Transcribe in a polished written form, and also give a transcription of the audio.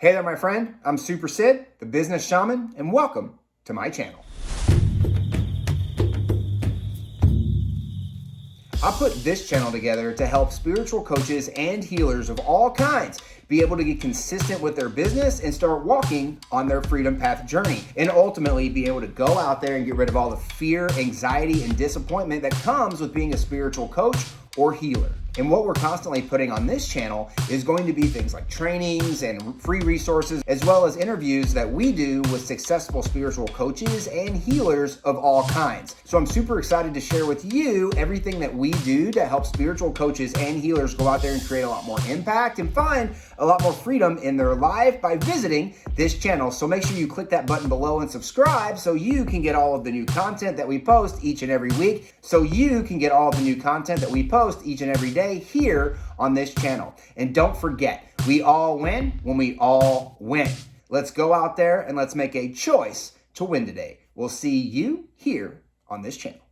Hey there, my friend. I'm Super Sid, the Business Shaman, and welcome to my channel. I put this channel together to help spiritual coaches and healers of all kinds be able to get consistent with their business and start walking on their freedom path journey, and ultimately be able to go out there and get rid of all the fear, anxiety, and disappointment that comes with being a spiritual coach or healer. And what we're constantly putting on this channel is going to be things like trainings and free resources, as well as interviews that we do with successful spiritual coaches and healers of all kinds. So I'm super excited to share with you everything that we do to help spiritual coaches and healers go out there and create a lot more impact and find a lot more freedom in their life by visiting this channel. So make sure you click that button below and subscribe so you can get all of the new content that we post each and every week, so you can get all of the new content that we post each and every day here on this channel. And don't forget, we all win when we all win. Let's go out there and let's make a choice to win today. We'll see you here on this channel.